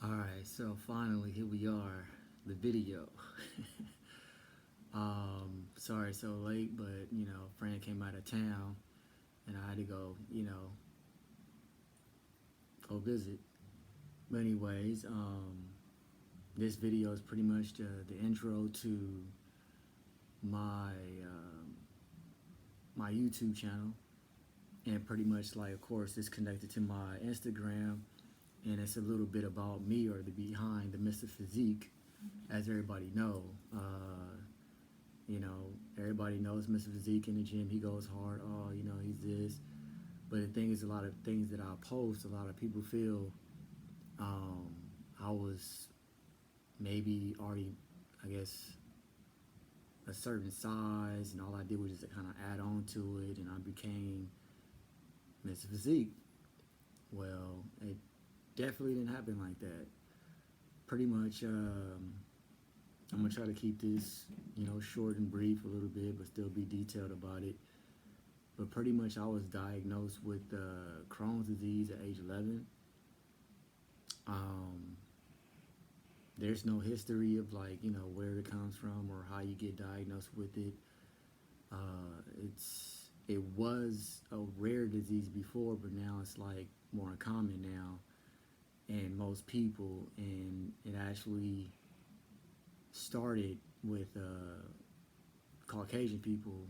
Alright, so finally here we are, the video. Sorry so late, but a friend came out of town and I had to go visit. But anyways, this video is pretty much the intro to my my YouTube channel, and pretty much like, of course, it's connected to my Instagram, and it's a little bit about me, or the behind the Mr. Physique, as everybody know. Everybody knows Mr. Physique in the gym. He goes hard. Oh, he's this. But the thing is, a lot of things that I post, a lot of people feel um, I was maybe already, I guess, a certain size, and all I did was just kind of add on to it, and I became Mr. Physique. Well, it definitely didn't happen like that. Pretty much, I'm gonna try to keep this, short and brief a little bit, but still be detailed about it. But pretty much, I was diagnosed with Crohn's disease at age 11. Um, there's no history of where it comes from or how you get diagnosed with it. It was a rare disease before, but now it's like more common now, and most people, and it actually started with Caucasian people,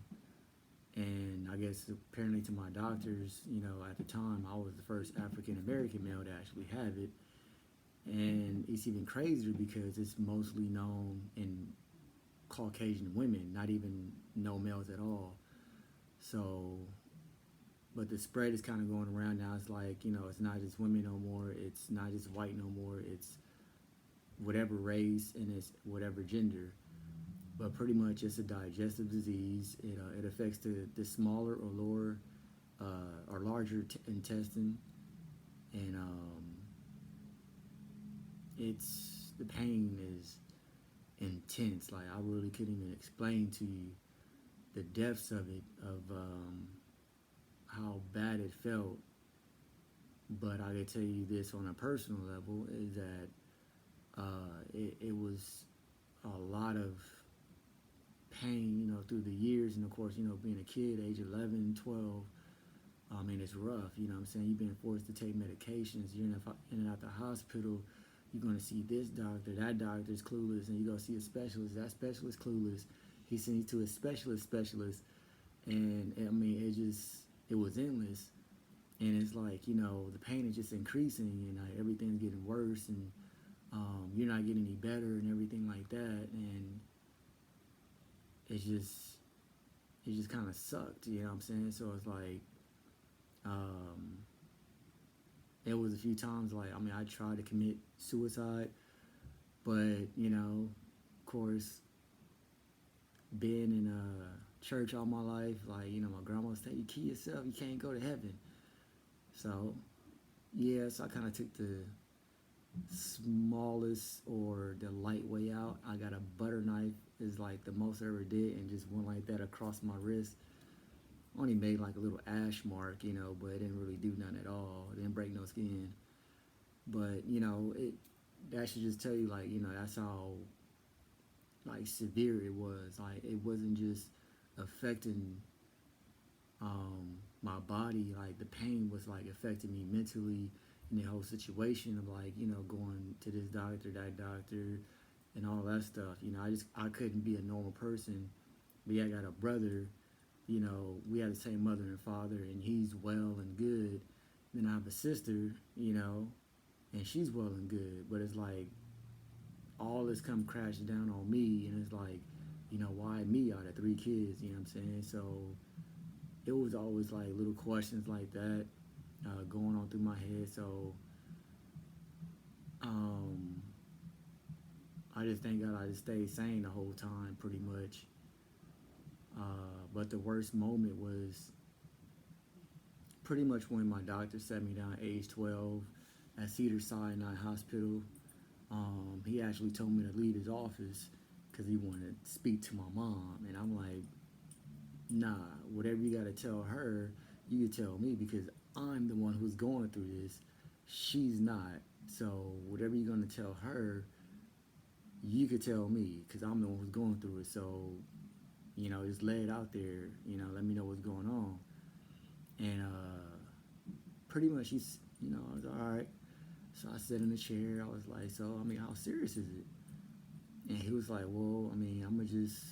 and I guess apparently to my doctors, at the time I was the first African American male to actually have it, and it's even crazier because it's mostly known in Caucasian women, not even no males at all. So, but the spread is kind of going around now. It's like, it's not just women no more. It's not just white no more. It's whatever race and it's whatever gender. But pretty much it's a digestive disease. It affects the smaller or lower or larger intestine, and it's the pain is intense. Like, I really couldn't even explain to you the depths of it, of how bad it felt. But I can tell you this on a personal level is that it was a lot of pain, through the years. And of course, being a kid, age 11, 12, I mean, it's rough, what I'm saying? You've been forced to take medications. You're in and out the hospital. You're going to see this doctor. That doctor's clueless. And you go see a specialist. That specialist clueless. He sends you to a specialist. And, I mean, it was endless. And it's like, the pain is just increasing, and everything's getting worse. And you're not getting any better and everything like that. And it just kind of sucked, you know what I'm saying? So it's like, um, it was a few times, like, I mean, I tried to commit suicide, but, of course, being in a church all my life, like, my grandma was saying, you kill yourself, you can't go to heaven. So, yeah, so I kind of took the smallest or the light way out. I got a butter knife, is like the most I ever did, and just went like that across my wrist. Only made like a little ash mark, but it didn't really do nothing at all. It didn't break no skin. But that should just tell you, like, that's how like severe it was. Like, it wasn't just affecting my body. Like, the pain was like affecting me mentally, in the whole situation of, like, going to this doctor, that doctor, and all that stuff. I couldn't be a normal person. But yeah, I got a brother. We have the same mother and father, and he's well and good. Then I have a sister, and she's well and good. But it's like all this come crashing down on me, and it's like, why me out of three kids? You know what I'm saying? So it was always like little questions like that going on through my head. So um, I just thank God I just stayed sane the whole time, pretty much. But the worst moment was pretty much when my doctor set me down at age 12 at Cedars-Sinai Hospital. He actually told me to leave his office because he wanted to speak to my mom. And I'm like, nah, whatever you got to tell her, you can tell me, because I'm the one who's going through this. she's not. So whatever you're gonna tell her, you could tell me, cause I'm the one who's going through it. So just lay it out there. Let me know what's going on. And pretty much I was all right. So I sat in the chair. I was like, so I mean, how serious is it? And he was like, well, I mean, I'm gonna just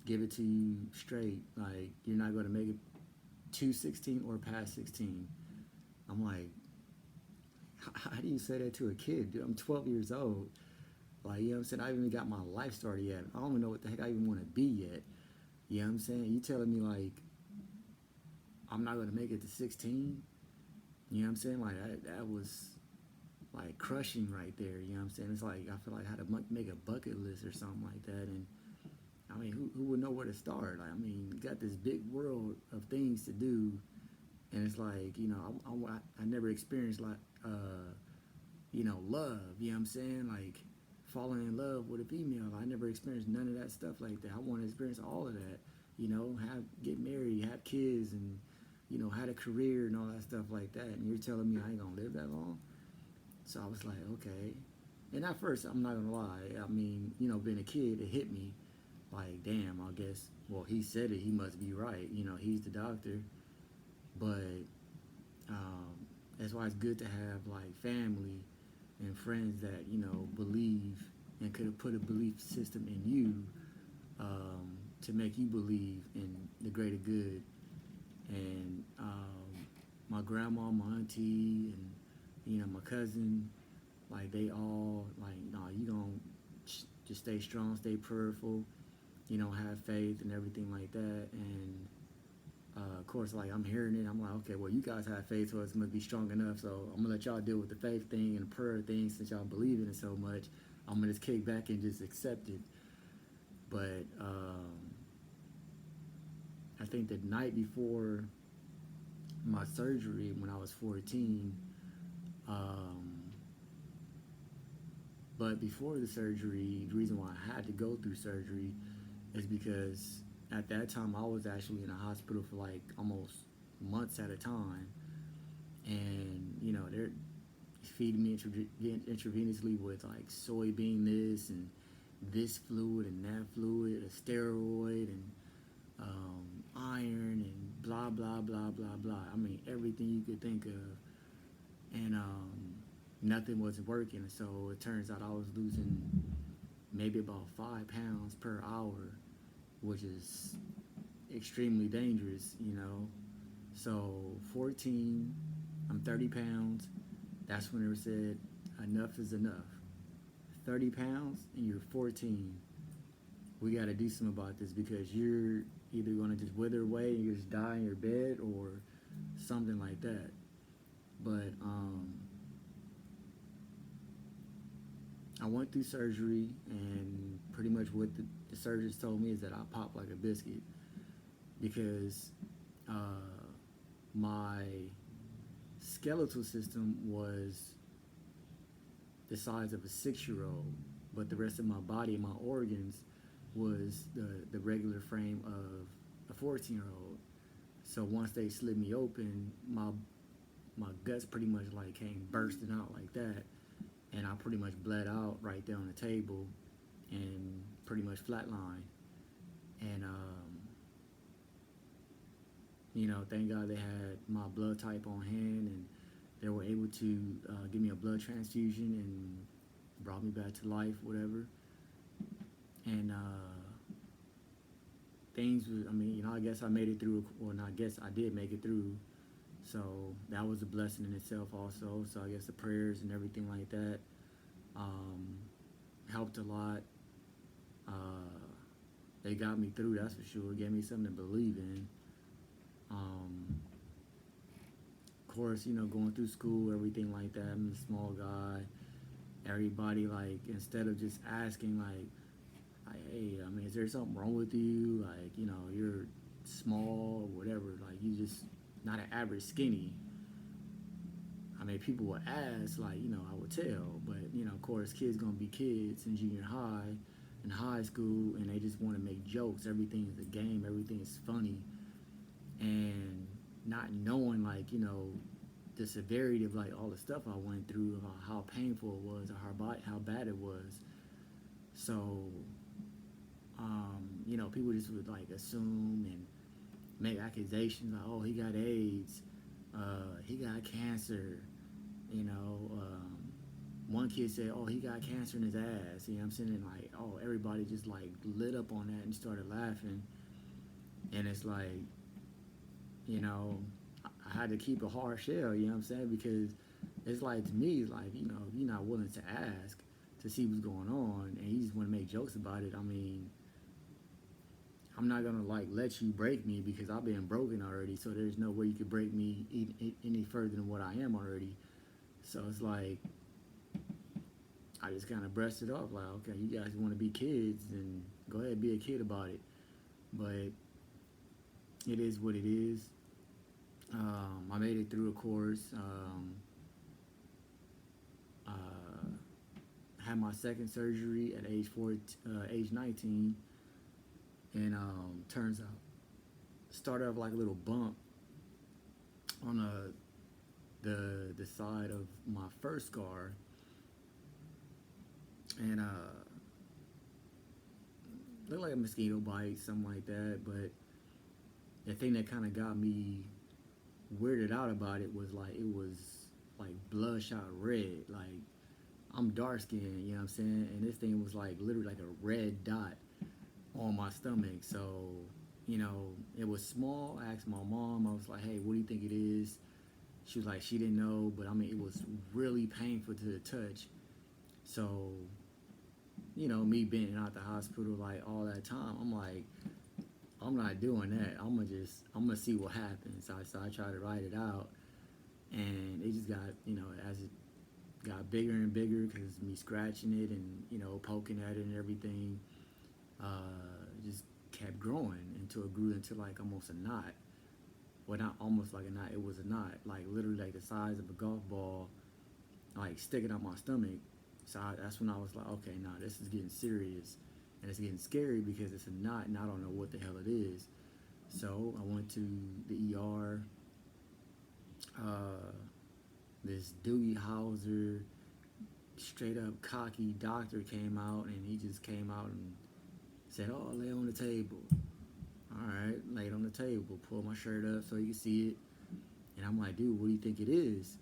give it to you straight. Like, you're not gonna make it to 16 or past 16. I'm like, how do you say that to a kid? Dude, I'm 12 years old. Like, you know what I'm saying? I haven't even got my life started yet. I don't even know what the heck I even want to be yet. You know what I'm saying? You telling me, like, I'm not going to make it to 16? You know what I'm saying? Like, that was, like, crushing right there. You know what I'm saying? It's like, I feel like I had to make a bucket list or something like that. And, I mean, who would know where to start? Like, I mean, you got this big world of things to do. And it's like, I never experienced, like, love. You know what I'm saying? Like, falling in love with a female. I never experienced none of that stuff like that. I want to experience all of that. Get married, have kids, and had a career and all that stuff like that. And you're telling me I ain't gonna live that long? So I was like, okay. And at first, I'm not gonna lie. I mean, being a kid, it hit me like, damn. I guess. Well, he said it. He must be right. He's the doctor. But that's why it's good to have like family and friends that believe and could have put a belief system in you, to make you believe in the greater good. And my grandma, my auntie, and my cousin, like, they all like, no, you gonna just stay strong, stay prayerful, have faith and everything like that. And of course, like, I'm hearing it, I'm like, okay, well, you guys have faith, so it must be strong enough. So I'm gonna let y'all deal with the faith thing and the prayer thing, since y'all believe in it so much. I'm gonna just kick back and just accept it. But I think the night before my surgery, when I was 14, but before the surgery, the reason why I had to go through surgery is because at that time I was actually in a hospital for like almost months at a time. And they're feeding me intravenously with like soybean this and this fluid and that fluid, a steroid, and iron, and blah blah blah blah blah. I mean, everything you could think of. And nothing was working. So it turns out I was losing maybe about 5 pounds per hour, which is extremely dangerous. So 14, I'm 30 pounds. That's when they said enough is enough. 30 pounds and you're 14. We got to do something about this, because you're either going to just wither away and you just die in your bed, or something like that. But I went through surgery, and pretty much what the surgeons told me is that I popped like a biscuit, because my skeletal system was the size of a 6-year-old, but the rest of my body and my organs was the regular frame of a 14-year-old. So once they slit me open, my guts pretty much like came bursting out like that, and I pretty much bled out right there on the table, and pretty much flatlined. And thank God they had my blood type on hand, and they were able to give me a blood transfusion and brought me back to life, whatever. And I guess I made it through, or not, I guess I did make it through. So that was a blessing in itself also. So I guess the prayers and everything like that helped a lot. They got me through, that's for sure. Gave me something to believe in. Of course, going through school, everything like that. I'm a small guy. Everybody, like, instead of just asking, like, hey, I mean, is there something wrong with you? Like, you're small or whatever. Like, you just not an average skinny. I mean, people would ask, like, I would tell. But, of course, kids gonna be kids in junior high and high school, and they just want to make jokes. Everything is a game. Everything is funny. And not knowing, like, the severity of like all the stuff I went through, how painful it was, or how bad it was. So, people just would like assume and make accusations like, oh, he got AIDS, he got cancer, you know. One kid said, oh, he got cancer in his ass. You know what I'm saying? And like, oh, everybody just like lit up on that and started laughing. And it's like, I had to keep a hard shell, you know what I'm saying? Because it's like, to me, like, if you're not willing to ask to see what's going on and you just want to make jokes about it, I mean, I'm not gonna like let you break me because I've been broken already. So there's no way you could break me any further than what I am already. So it's like I just kind of brushed it off. Like, okay, you guys want to be kids, then go ahead and be a kid about it. But it is what it is. I made it through a course. Had my second surgery at age 19, and turns out started off like a little bump on the side of my first scar, and looked like a mosquito bite, something like that. But the thing that kind of got me weirded out about it was like it was like bloodshot red. Like, I'm dark skinned, you know what I'm saying? And this thing was like literally like a red dot on my stomach. So, it was small. I asked my mom, I was like, hey, what do you think it is? She was like, she didn't know, but I mean, it was really painful to the touch. So, me being out the hospital like all that time, I'm like, I'm not doing that. I'm gonna see what happens. So I tried to write it out, and it just got, as it got bigger and bigger because me scratching it and, poking at it and everything, just kept growing until it grew into like almost a knot. Well, not almost like a knot, it was a knot, like literally like the size of a golf ball, like sticking out my stomach. So that's when I was like, okay, nah, this is getting serious. And it's getting scary because it's a knot and I don't know what the hell it is. So I went to the ER. This Doogie Howser, straight up cocky doctor came out, and he just came out and said, oh, lay on the table. All right, laid on the table, pulled my shirt up so you can see it. And I'm like, dude, what do you think it is?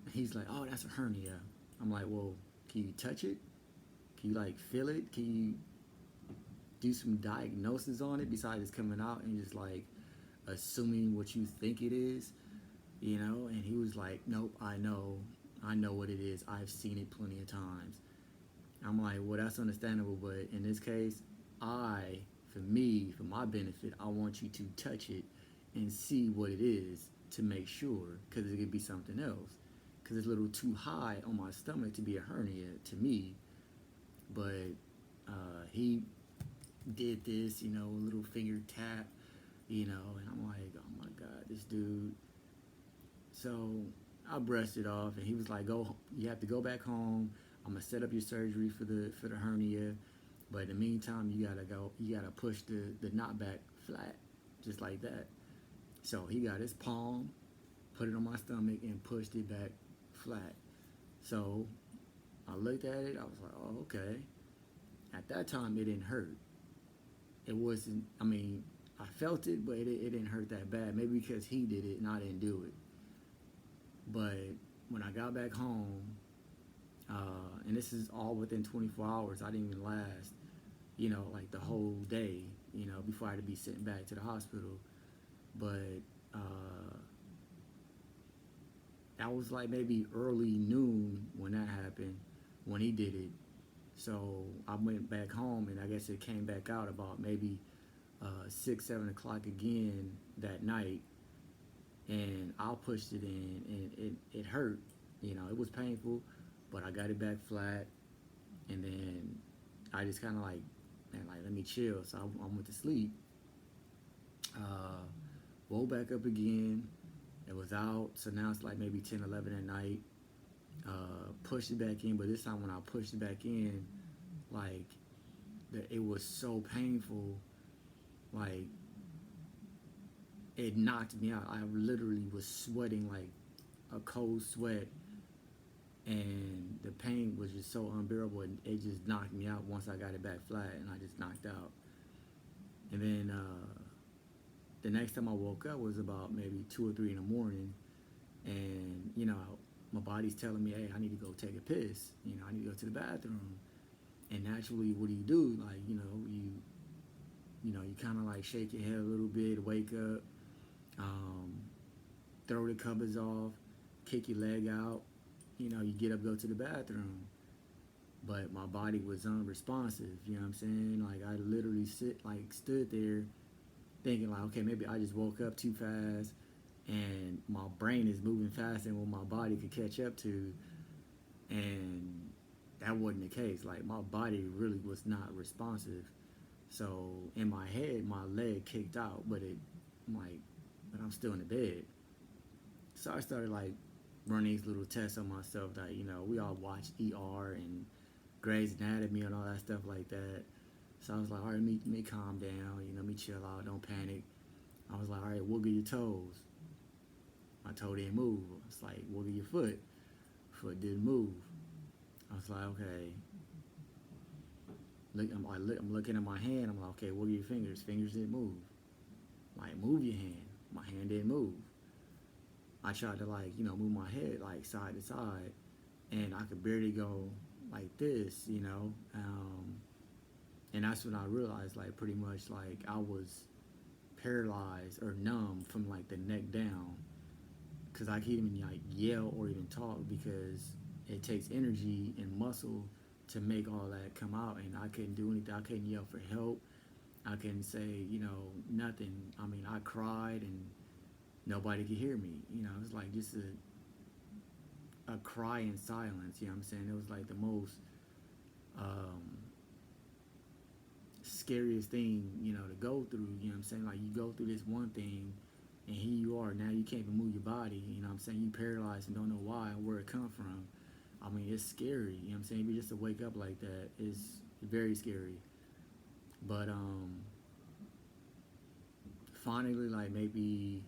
And he's like, oh, that's a hernia. I'm like, well, can you touch it? Can you like feel it? Can you do some diagnosis on it besides it's coming out and just like assuming what you think it is? And he was like, nope, I know what it is. I've seen it plenty of times. I'm like, well, that's understandable, but in this case, for my benefit, I want you to touch it and see what it is to make sure, because it could be something else. Because it's a little too high on my stomach to be a hernia to me. But he did this, a little finger tap, and I'm like, oh my God, this dude. So I brushed it off, and he was like, "Go, you have to go back home. I'm gonna set up your surgery for the hernia, but in the meantime, you gotta push the knot back flat, just like that." So he got his palm, put it on my stomach, and pushed it back flat. So I looked at it. I was like, "Oh, okay." At that time, it didn't hurt. It wasn't. I mean, I felt it, but it didn't hurt that bad. Maybe because he did it and I didn't do it. But when I got back home, and this is all within 24 hours, I didn't even last, like the whole day, before I had to be sent back to the hospital. But that was like maybe early noon when that happened, when he did it. So I went back home, and I guess it came back out about maybe 6, 7 o'clock again that night. And I pushed it in, and it hurt. It was painful, but I got it back flat. And then I just kind of like, man, like, let me chill. So I went to sleep. Woke back up again. It was out. So now it's like maybe 10, 11 at night. Pushed it back in, but this time when I pushed it back in, like, it was so painful. Like, it knocked me out. I literally was sweating like a cold sweat, and the pain was just so unbearable, and it just knocked me out once I got it back flat, and I just knocked out. And then the next time I woke up was about maybe 2 or 3 in the morning, and my body's telling me, hey, I need to go take a piss. I need to go to the bathroom. And naturally, what do? Like, you kind of like shake your head a little bit, wake up, um, throw the covers off, kick your leg out. You get up, go to the bathroom. But my body was unresponsive. You know what I'm saying? Like, I literally stood there thinking like, okay, maybe I just woke up too fast, and my brain is moving faster than what my body could catch up to, and that wasn't the case. Like, my body really was not responsive. So in my head, my leg kicked out, but but I'm still in the bed. So I started like running these little tests on myself that we all watch ER and Grey's Anatomy and all that stuff like that. So I was like, all right, let me calm down, let me chill out, don't panic. I was like, all right, wiggle your toes. My toe didn't move. It's like, wiggle your foot. Foot didn't move. I was like, okay. I'm looking at my hand. I'm like, okay, wiggle your fingers. Fingers didn't move. Like, move your hand. My hand didn't move. I tried to move my head like side to side, and I could barely go like this. And that's when I realized like pretty much like I was paralyzed or numb from like the neck down, because I can't even like yell or even talk, because it takes energy and muscle to make all that come out, and I couldn't do anything. I couldn't yell for help. I couldn't say nothing. I mean, I cried and nobody could hear me. It was like just a cry in silence. You know what I'm saying? It was like the most um, scariest thing to go through. You know what I'm saying? Like, you go through this one thing, and here you are now. You can't even move your body. You know what I'm saying? You paralyzed and don't know why or where it come from. I mean, it's scary. You know what I'm saying? Even just to wake up like that is very scary. But finally, like maybe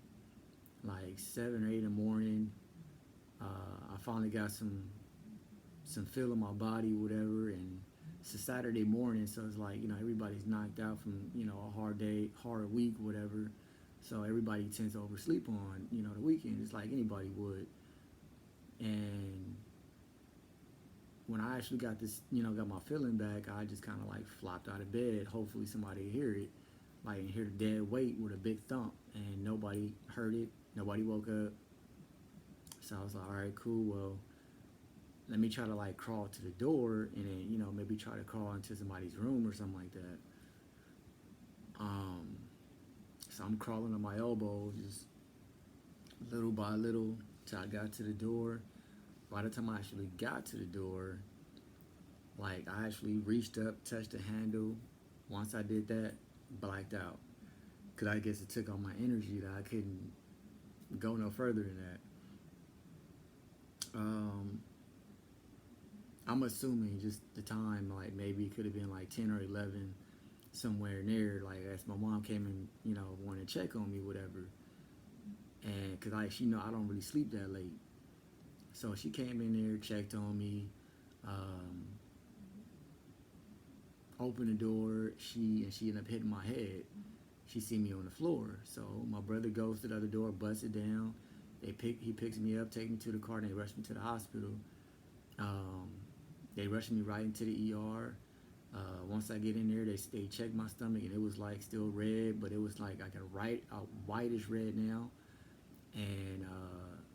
like 7 or 8 in the morning, I finally got some feel in my body, whatever, and it's a Saturday morning, so it's like everybody's knocked out from a hard day, hard week, whatever. So everybody tends to oversleep on the weekend, just like anybody would. And when I actually got got my feeling back, I just kind of like flopped out of bed. Hopefully somebody would hear it, like, and hear the dead weight with a big thump, and nobody heard it. Nobody woke up. So I was like, all right, cool. Well, let me try to like crawl to the door, and then maybe try to crawl into somebody's room or something like that. So I'm crawling on my elbow, just little by little, till I got to the door. By the time I actually got to the door, like, I actually reached up, touched the handle. Once I did that, blacked out. Because I guess it took all my energy that I couldn't go no further than that. I'm assuming just the time, like maybe it could have been like 10 or 11, somewhere near, like as my mom came and, wanted to check on me, whatever. And because she know I don't really sleep that late. So she came in there, checked on me, um, opened the door. She ended up hitting my head. She see me on the floor. So my brother goes to the other door, busts it down. He picks me up, take me to the car, and they rush me to the hospital. Um, they rushed me right into the ER. Once I get in there, they checked my stomach, and it was like still red, but it was like a whitish red now. And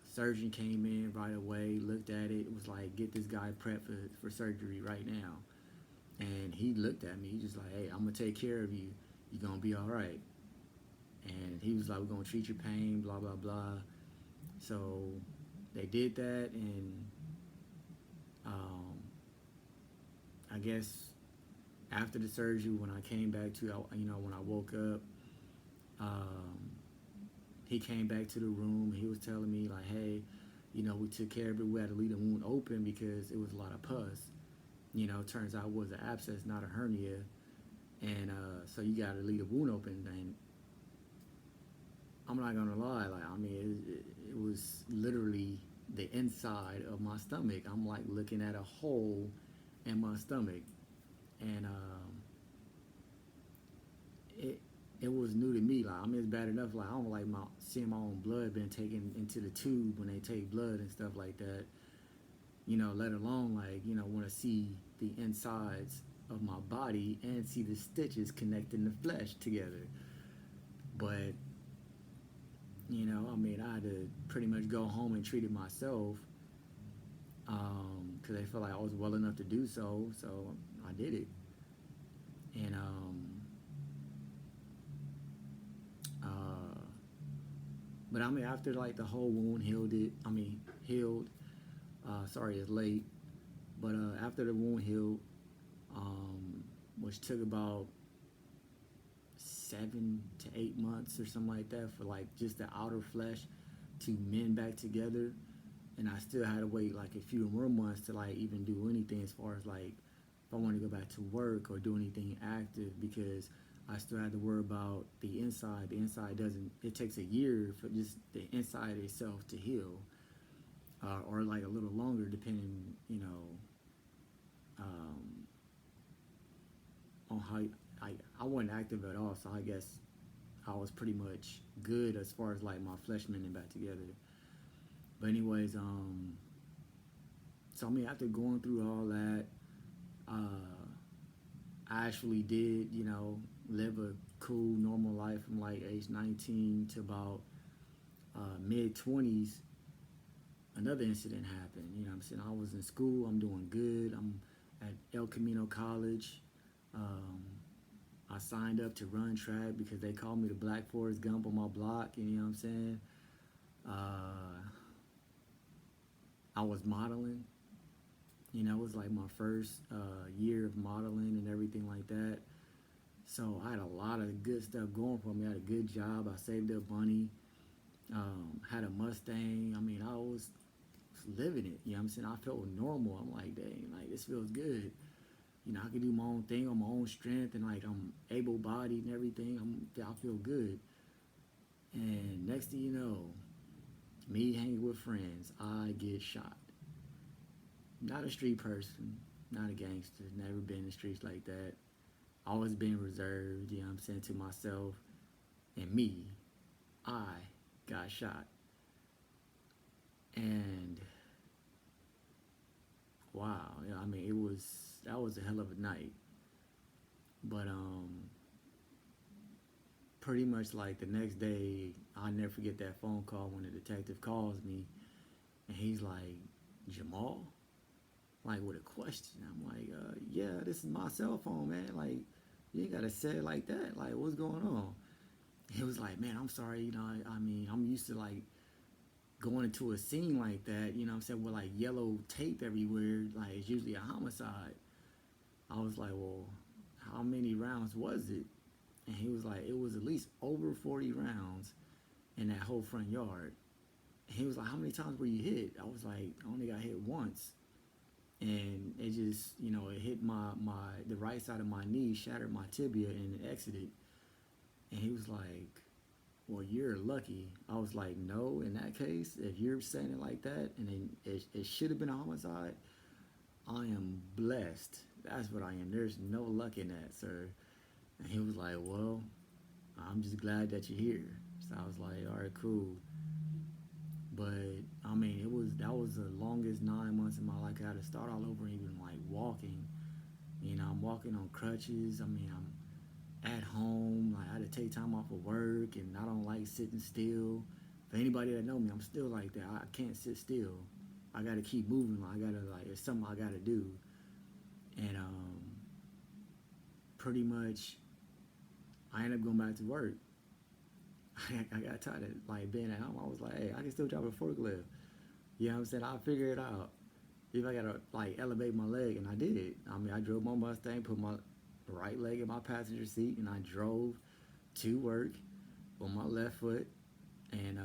surgeon came in right away, looked at it. It was like, get this guy prepped for surgery right now. And he looked at me. He just like, hey, I'm gonna take care of you. You're gonna be all right. And he was like, we're gonna treat your pain, blah blah blah. So they did that, and I guess after the surgery, when I came back to, when I woke up, um, he came back to the room. He was telling me like, hey, we took care of it. We had to leave the wound open because it was a lot of pus. Turns out it was an abscess, not a hernia, and so you got to leave the wound open. And I'm not gonna lie, like, I mean, it was literally the inside of my stomach. I'm like looking at a hole in my stomach, and it it was new to me. Like, I mean, it's bad enough. Like, I don't like my seeing my own blood being taken into the tube when they take blood and stuff like that. Let alone like want to see the insides of my body and see the stitches connecting the flesh together. But I mean, I had to pretty much go home and treat it myself because I felt like I was well enough to do so. So I did it, and uh, but I mean, after like the whole wound healed. Sorry, it's late, but after the wound healed, which took about 7 to 8 months or something like that for like just the outer flesh to mend back together, and I still had to wait like a few more months to like even do anything as far as like if I want to go back to work or do anything active because I still had to worry about the inside. The inside doesn't. It takes a year for just the inside itself to heal, or like a little longer depending, um, on how I wasn't active at all. So I guess I was pretty much good as far as like my flesh mending back together. But anyways, so I mean after going through all that, I actually did, live a cool normal life from like age 19 to about mid 20s. Another incident happened. I'm saying I was in school. I'm doing good. I'm at El Camino College. Um, I signed up to run track because they called me the Black Forest Gump on my block. You know what I'm saying? Uh, I was modeling. It was like my first year of modeling and everything like that. So I had a lot of good stuff going for me. I had a good job. I saved up money. Had a Mustang. I mean, I was living it. You know what I'm saying? I felt normal. I'm like, dang, like this feels good. I can do my own thing on my own strength, and like I'm able-bodied and everything. I feel good. And next thing you know, me hanging with friends, I get shot. Not a street person, not a gangster. Never been in the streets like that. Always been reserved. You know what I'm saying, to myself and me. I got shot, and wow, I mean, that was a hell of a night. But pretty much like the next day, I'll never forget that phone call when the detective calls me, and he's like, Jamal, like with a question. I'm like, yeah, this is my cell phone, man. Like, you ain't gotta say it like that. Like, what's going on? He was like, man, I'm sorry. I mean, I'm used to like going into a scene like that. You know what I'm saying, with like yellow tape everywhere. Like, it's usually a homicide. I was like, well, how many rounds was it? And he was like, it was at least over 40 rounds in that whole front yard. And he was like, how many times were you hit? I was like, I only got hit once. And it just, it hit the right side of my knee, shattered my tibia, and it exited. And he was like, well, you're lucky. I was like, no, in that case, if you're saying it like that, and then it should have been a homicide, I am blessed. That's what I am. There's no luck in that, sir. And he was like, well, I'm just glad that you're here. So I was like, all right, cool. But I mean, that was the longest 9 months of my life. I had to start all over, even like walking. I'm walking on crutches. I mean, I'm at home. Like, I had to take time off of work, and I don't like sitting still. For anybody that know me, I'm still like that. I can't sit still. I gotta keep moving. I gotta it's something I gotta do. And pretty much, I ended up going back to work. I got tired of like being at home. I was like, hey, I can still drive a forklift. You know what I'm saying? I'll figure it out. If I gotta like elevate my leg, and I did. I mean, I drove my Mustang, put my right leg in my passenger seat, and I drove to work on my left foot, and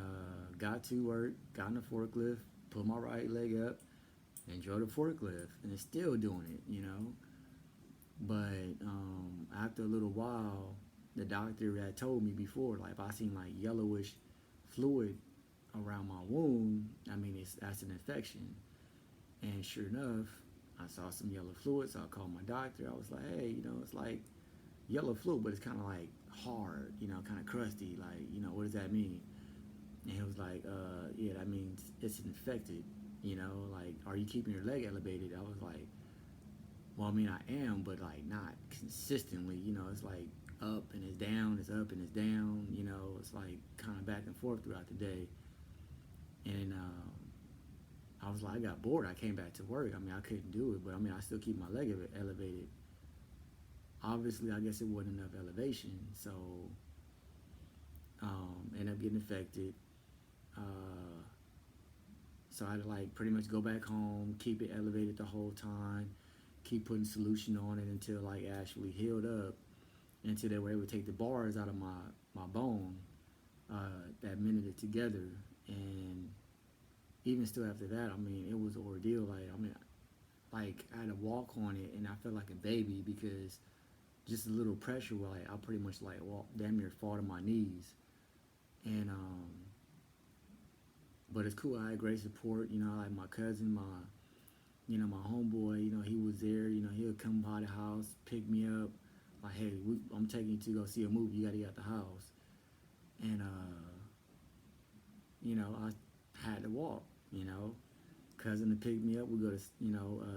got to work, got in the forklift, put my right leg up, and drove the forklift, and it's still doing it. But after a little while, the doctor had told me before, like if I seen like yellowish fluid around my wound, I mean, that's an infection. And sure enough, I saw some yellow fluid, so I called my doctor. I was like, hey, it's like yellow fluid, but it's kind of like hard, kind of crusty. Like, what does that mean? And he was like, yeah, that means it's infected. Like, are you keeping your leg elevated? I was like, well, I mean, I am, but like not consistently. It's like up and it's down, it's up and it's down. It's like kind of back and forth throughout the day. And I was like, I got bored. I came back to work. I mean, I couldn't do it, but I mean, I still keep my leg elevated. Obviously, I guess it wasn't enough elevation, so ended up getting infected. Uh, so I had to like pretty much go back home, keep it elevated the whole time, keep putting solution on it until like it actually healed up, until they were able to take the bars out of my bone that mended it together. And even still after that, I mean, it was an ordeal. Like, I mean, like I had to walk on it, and I felt like a baby because just a little pressure, like I pretty much like walk, damn near fall to my knees. And but it's cool. I had great support. Like my cousin, my homeboy. He was there. He would come by the house, pick me up. Like, hey, I'm taking you to go see a movie. You gotta get out the house. And I had to walk. Cousin to pick me up. We go to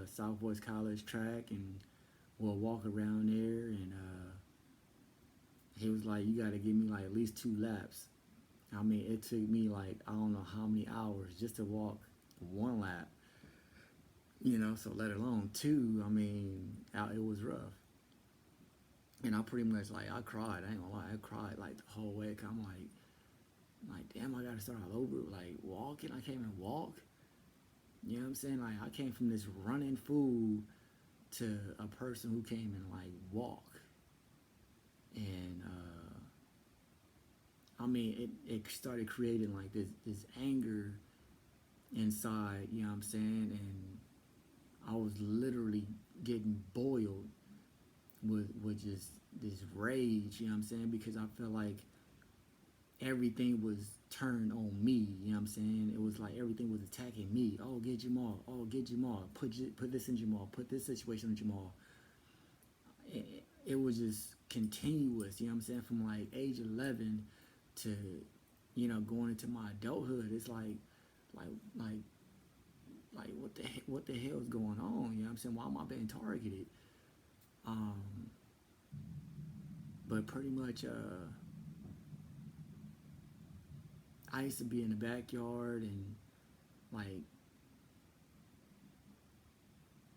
South Boys College track, and we'll walk around there. And he was like, you gotta give me like at least 2 laps. I mean, it took me like I don't know how many hours just to walk 1 lap. So let alone two. I mean, it was rough. And I pretty much like I cried. I ain't gonna lie, I cried like the whole way. 'Cause I'm like damn, I gotta start all over. Like walking, I can't even walk. You know what I'm saying? Like I came from this running fool to a person who came and like walk. And I mean, it started creating like this anger inside. You know what I'm saying? And I was literally getting boiled with just this rage. You know what I'm saying? Because I felt like everything was turned on me. You know what I'm saying? It was like everything was attacking me. Oh, get Jamal. Oh, get Jamal. Put this in Jamal. Put this situation in Jamal. It was just continuous. You know what I'm saying? From like age 11 to going into my adulthood. It's like like what the hell is going on? You know what I'm saying? Why am I being targeted? Um, but pretty much I used to be in the backyard and like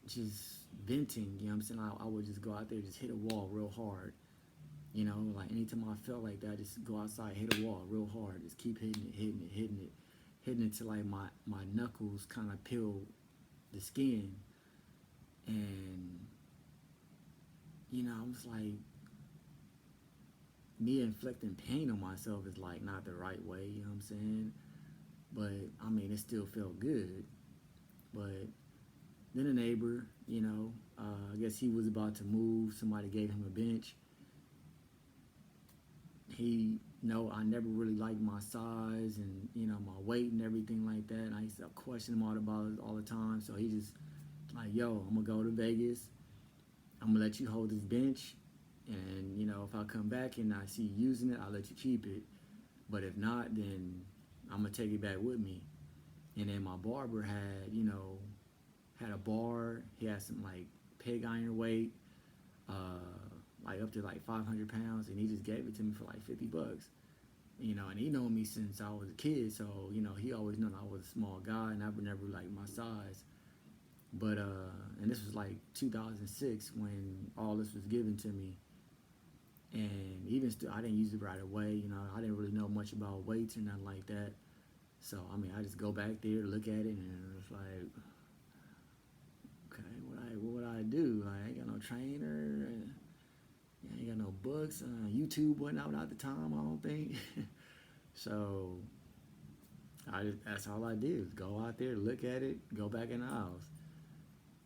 just venting. You know what I'm saying? I would just go out there, just hit a wall real hard. Like anytime I felt like that, just go outside, hit a wall real hard, just keep hitting it till like my knuckles kind of peel the skin. And I was like, me inflicting pain on myself is like not the right way. You know what I'm saying? But I mean, it still felt good. But then a neighbor, I guess he was about to move. Somebody gave him a bench. I never really liked my size and my weight and everything like that. And I used to question him about it all the time. So he just like, yo, I'm gonna go to Vegas. I'm gonna let you hold this bench, and if I come back and I see you using it, I'll let you keep it. But if not, then I'm gonna take it back with me. And then my barber had a bar. He had some like pig iron weight, uh, like up to like 500 pounds, and he just gave it to me for like $50. And he known me since I was a kid, so he always known I was a small guy, and I would never like my size. But and this was like 2006 when all this was given to me, and even still, I didn't use it right away. I didn't really know much about weights or nothing like that. So I mean, I just go back there, look at it, and it's like, okay, what would I do? Like, I ain't got no trainer, I ain't got no books. YouTube wasn't out at the time, I don't think. So that's all I did was go out there, look at it, go back in the house.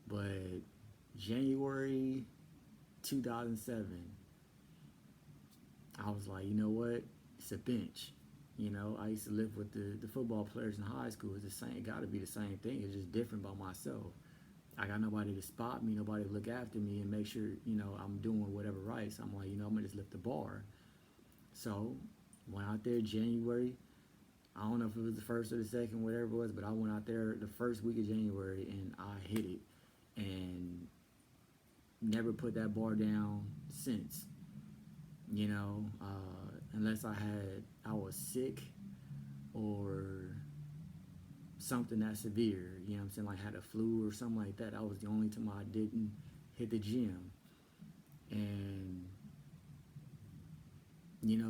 But January 2007, I was like, you know what? It's a bench. You know, I used to live with the football players in high school. It's the same. It got to be the same thing. It's just different by myself. I got nobody to spot me, nobody to look after me and make sure, I'm doing whatever right. So I'm like, I'm gonna just lift the bar. So went out there January. I don't know if it was the first or the second, whatever it was, but I went out there the first week of January and I hit it and never put that bar down since. Unless I was sick or something that severe, I'm saying, like had a flu or something like that. That was the only time I didn't hit the gym. And,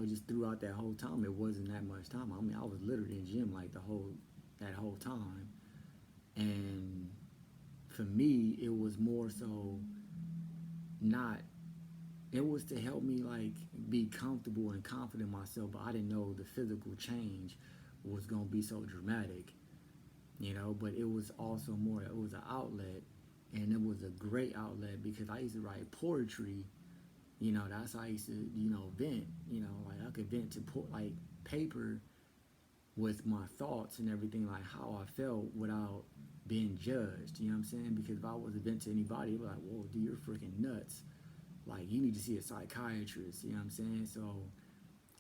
just throughout that whole time, it wasn't that much time. I mean, I was literally in the gym like that whole time. And for me, it was more so not, it was to help me like be comfortable and confident in myself, but I didn't know the physical change was going to be so dramatic. But it was also more, it was an outlet, and it was a great outlet because I used to write poetry. That's how I used to, vent. Like I could vent to like paper with my thoughts and everything, like how I felt without being judged. You know what I'm saying? Because if I was to vent to anybody, they'd be like, "Whoa, dude, you're freaking nuts. Like you need to see a psychiatrist." You know what I'm saying? So,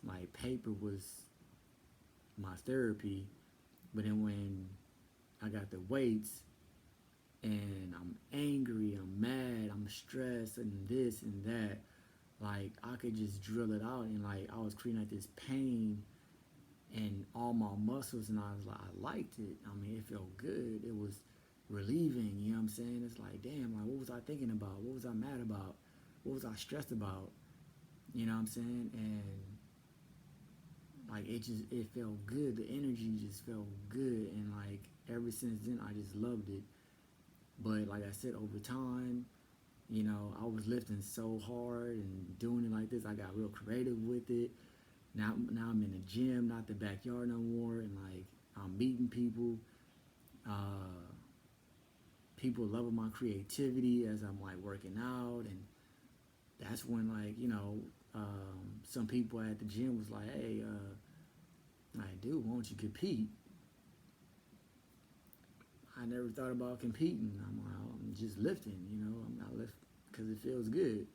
like paper was my therapy, but then when I got the weights and I'm angry, I'm mad, I'm stressed, and this and that. Like I could just drill it out, and like I was creating like this pain and all my muscles, and I was like, I liked it. I mean, it felt good. It was relieving. You know what I'm saying? It's like, damn, like what was I thinking about? What was I mad about? What was I stressed about? You know what I'm saying? And like it felt good. The energy just felt good, and like ever since then, I just loved it. But like I said, over time, I was lifting so hard and doing it like this. I got real creative with it. Now I'm in the gym, not the backyard no more, and like I'm meeting people. Uh, People loving my creativity as I'm like working out, and that's when like some people at the gym was like, "Hey, like dude, why don't you compete?" I never thought about competing. I'm like, I'm just lifting, I'm not lifting because it feels good.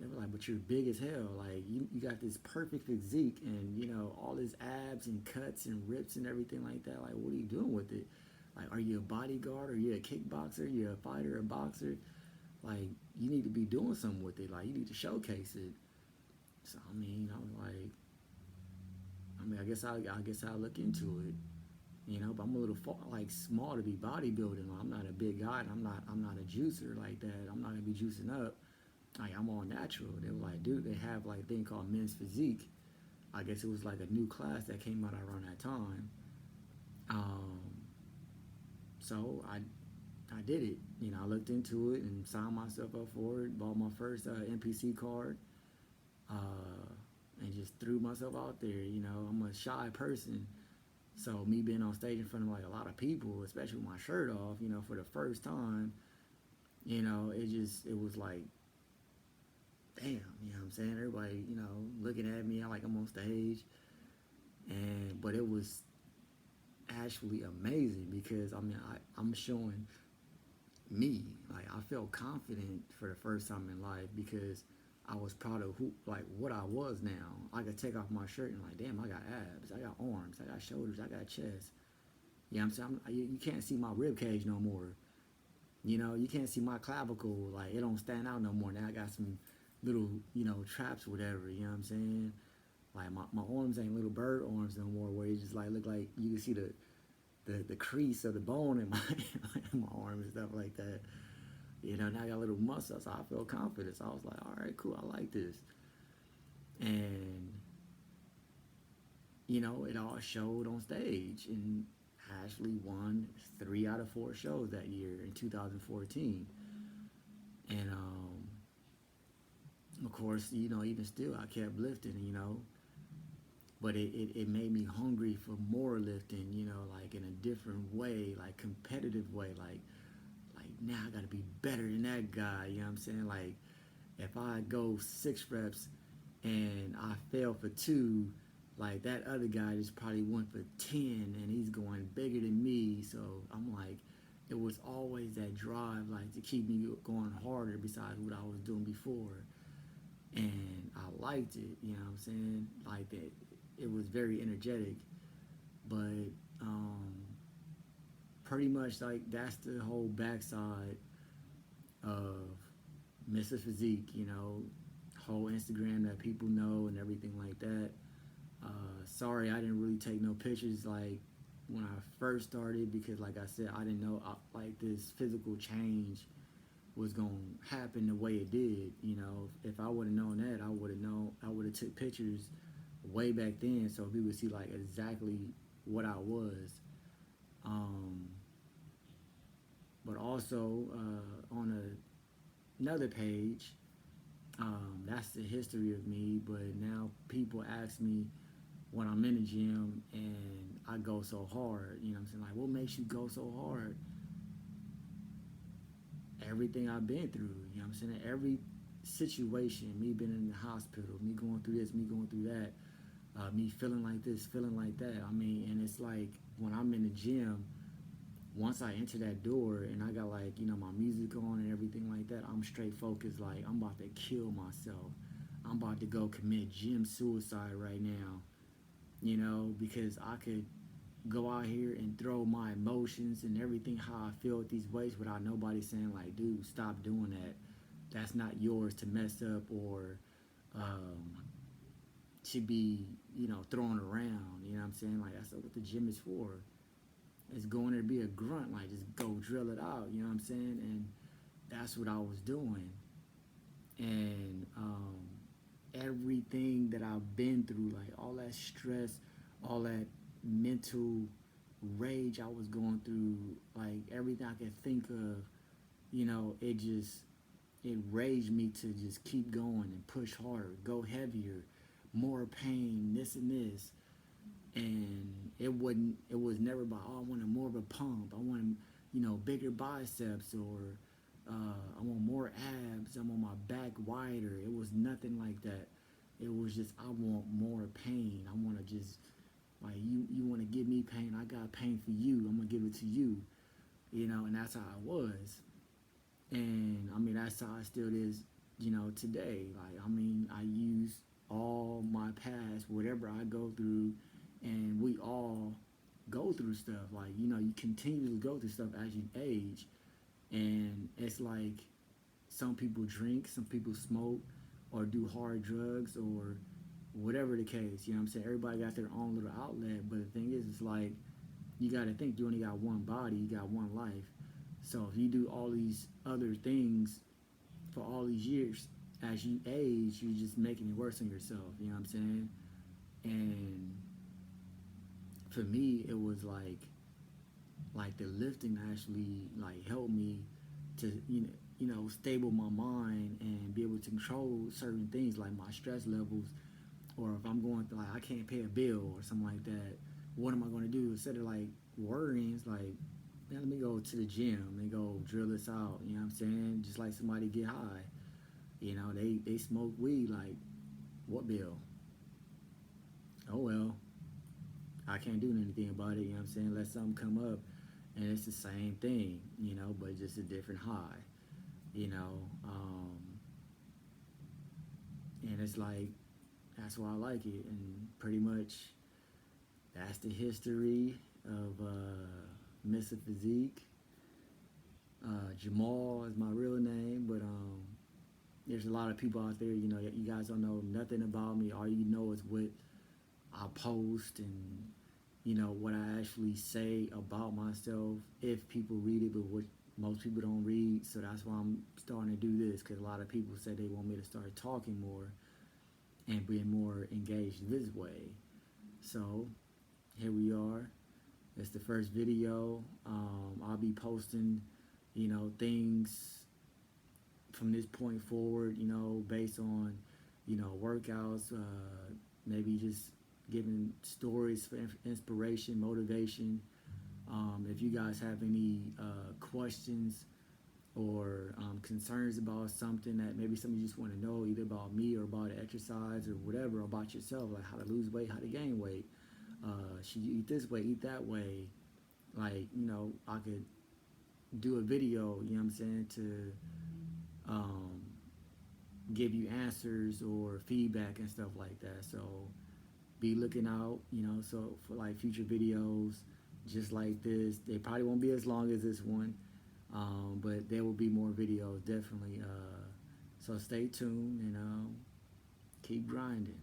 They were like, but you're big as hell. Like you got this perfect physique and all these abs and cuts and rips and everything like that. Like, what are you doing with it? Like, are you a bodyguard? Are you a kickboxer? Are you a fighter, a boxer? Like, you need to be doing something with it. Like, you need to showcase it. So I mean, I was like, I guess I'll look into it. But I'm a little like small to be bodybuilding. I'm not a big guy. I'm not a juicer like that. I'm not gonna be juicing up. Like I'm all natural. They were like, dude, they have like a thing called men's physique. I guess it was like a new class that came out around that time. Um, so I did it. I looked into it and signed myself up for it. Bought my first NPC card, uh, and just threw myself out there. I'm a shy person, so me being on stage in front of like a lot of people, especially with my shirt off, for the first time, it was like, damn, what I'm saying? Everybody, looking at me like I'm on stage. But it was actually amazing because I'm showing me. Like I felt confident for the first time in life because I was proud of what I was now. I could take off my shirt and like, damn, I got abs, I got arms, I got shoulders, I got chest. I'm saying? You can't see my rib cage no more. You can't see my clavicle. Like it don't stand out no more. Now I got some little, traps, whatever. You know what I'm saying? Like my arms ain't little bird arms no more, where you just like look like you can see the crease of the bone in my in my arm and stuff like that. Now I got little muscles, so I feel confident. So I was like, all right, cool, I like this. And it all showed on stage, and I actually won 3 out of 4 shows that year in 2014. And of course, even still, I kept lifting, but it made me hungry for more lifting, like in a different way, like competitive way, like now I gotta be better than that guy, you know what I'm saying? Like if I go 6 reps and I fail for 2, Like that other guy just probably went for 10 and he's going bigger than me. So I'm like, it was always that drive, like to keep me going harder besides what I was doing before. And I liked it, you know what I'm saying? Like that, it was very energetic. But um, pretty much like that's the whole backside of Mr. Physique, you know, whole Instagram that people know and everything like that. Sorry, I didn't really take no pictures like when I first started because, like I said, I didn't know like this physical change was gonna happen the way it did. You know, if I would have known that, I would have known. I would have took pictures way back then so people would see like exactly what I was. Um, but also on another page, that's the history of me. But now people ask me when I'm in the gym and I go so hard, you know what I'm saying? Like, what makes you go so hard? Everything I've been through, you know what I'm saying? Every situation, me being in the hospital, me going through this, me going through that, me feeling like this, feeling like that. I mean, and it's like when I'm in the gym, once I enter that door and I got like, you know, my music on and everything like that, I'm straight focused. Like, I'm about to kill myself. I'm about to go commit gym suicide right now, you know, because I could go out here and throw my emotions and everything how I feel with these weights without nobody saying like, dude, stop doing that. That's not yours to mess up or um, to be, you know, thrown around. You know what I'm saying? Like that's what the gym is for. It's going there to be a grunt, like just go drill it out. You know what I'm saying? And that's what I was doing. And everything that I've been through, like all that stress, all that mental rage I was going through, like everything I could think of, you know, it raged me to just keep going and push harder, go heavier, more pain, this and this. And it was never about, oh, I wanted more of a pump. I wanted, you know, bigger biceps or I want more abs. I want my back wider. It was nothing like that. It was just, I want more pain. I want to just, like, you want to give me pain. I got pain for you. I'm going to give it to you. You know, and that's how I was. And I mean, that's how it still is, you know, today. Like, I mean, I use all my past, whatever I go through, and we all go through stuff. Like, you know, you continue to go through stuff as you age. And it's like some people drink, some people smoke, or do hard drugs, or whatever the case. You know what I'm saying? Everybody got their own little outlet. But the thing is, it's like, you got to think you only got one body, you got one life. So if you do all these other things for all these years, as you age, you're just making it worse on yourself. You know what I'm saying? And for me, it was like the lifting actually like helped me to you know stable my mind and be able to control certain things like my stress levels, or if I'm going through like I can't pay a bill or something like that, what am I going to do instead of like worrying? It's like, man, let me go to the gym and go drill this out. You know what I'm saying? Just like somebody get high. You know, they smoke weed. Like, what bill? Oh well, I can't do anything about it. You know what I'm saying? Let something come up, and it's the same thing. You know, but just a different high. You know, and it's like that's why I like it, and pretty much that's the history of Mr. Physique. Jamal is my real name, but there's a lot of people out there, you know, you guys don't know nothing about me. All you know is what I post and, you know, what I actually say about myself if people read it, but what most people don't read. So that's why I'm starting to do this, because a lot of people say they want me to start talking more and being more engaged this way. So here we are. It's the first video. I'll be posting, you know, things from this point forward, you know, based on, you know, workouts, maybe just giving stories for inspiration, motivation. If you guys have any questions or concerns about something that maybe something you just want to know, either about me or about exercise or whatever, or about yourself, like how to lose weight, how to gain weight. Should you eat this way, eat that way? Like, I could do a video, I'm saying, to um, give you answers or feedback and stuff like that. So be looking out, so for like future videos just like this. They probably won't be as long as this one, but there will be more videos definitely. So stay tuned and keep grinding.